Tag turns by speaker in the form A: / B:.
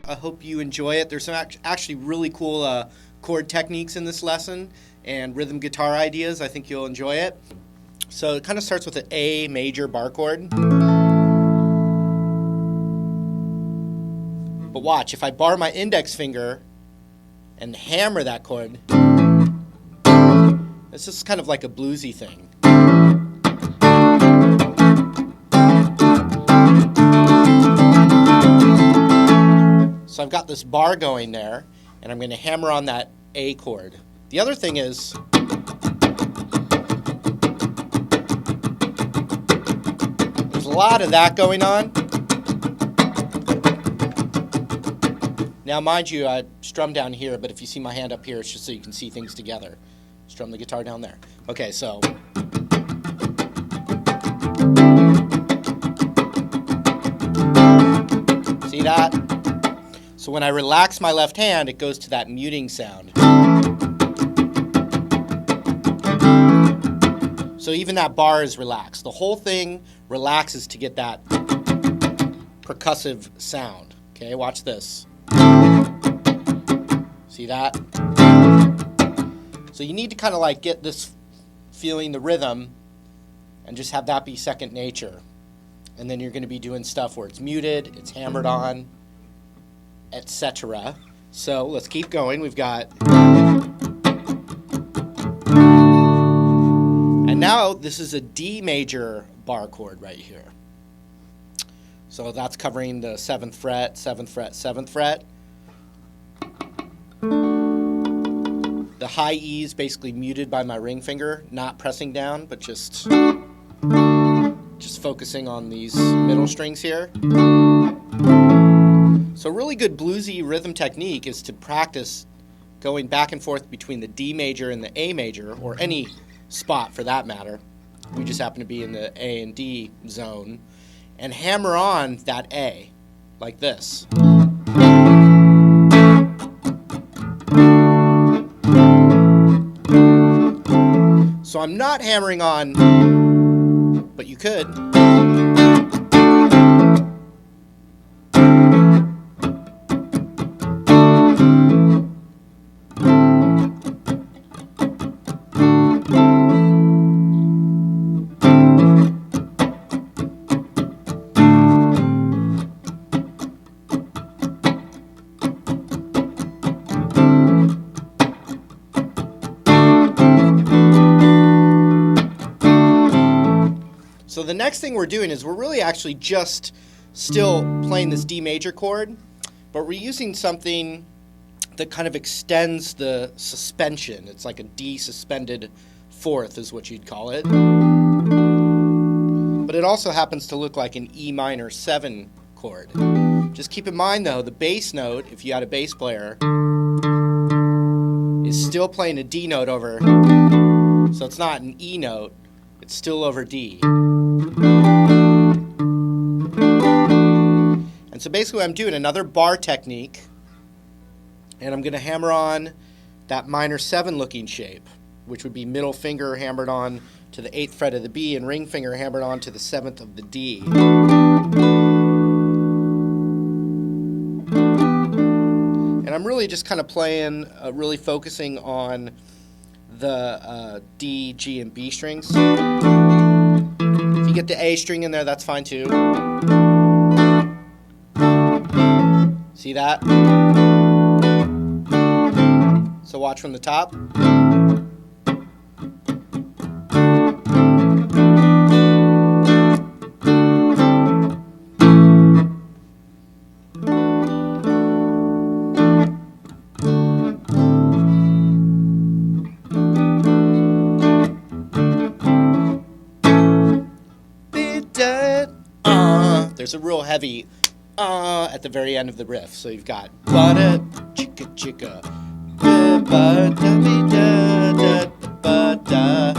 A: I hope you enjoy it. There's some actually really cool chord techniques in this lesson and rhythm guitar ideas. I think you'll enjoy it. So it kind of starts with an A major bar chord. But watch, if I bar my index finger and hammer that chord, this is kind of like a bluesy thing. So I've got this bar going there, and I'm going to hammer on that A chord. The other thing is, there's a lot of that going on. Now, mind you, I strum down here, but if you see my hand up here, it's just so you can see things together. Strum the guitar down there. Okay, so. See that? So when I relax my left hand, it goes to that muting sound. So even that bar is relaxed. The whole thing relaxes to get that percussive sound. Okay, watch this. See that? So you need to kind of like get this feeling the rhythm and just have that be second nature. And then you're going to be doing stuff where it's muted, it's hammered on, etc. So let's keep going. We've got, and now this is a D major bar chord right here. So that's covering the 7th fret, 7th fret, 7th fret. The high E is basically muted by my ring finger, not pressing down, but just focusing on these middle strings here. So a really good bluesy rhythm technique is to practice going back and forth between the D major and the A major, or any spot for that matter. We just happen to be in the A and D zone, and hammer on that A, like this. So I'm not hammering on, but you could. So the next thing we're doing is we're really actually just still playing this D major chord, but we're using something that kind of extends the suspension. It's like a D suspended fourth is what you'd call it. But it also happens to look like an E minor 7 chord. Just keep in mind though, the bass note, if you had a bass player, is still playing a D note over, so it's not an E note, it's still over D. And so basically I'm doing another bar technique, and I'm going to hammer on that minor 7 looking shape, which would be middle finger hammered on to the 8th fret of the B and ring finger hammered on to the 7th of the D. And I'm really just kind of playing, really focusing on the D, G, and B strings. If you get the A string in there, that's fine too. See that? So watch from the top. There's a real heavy at the very end of the riff. So you've got ba-da, chicka, chicka, ba-da, ba-da, ba-da,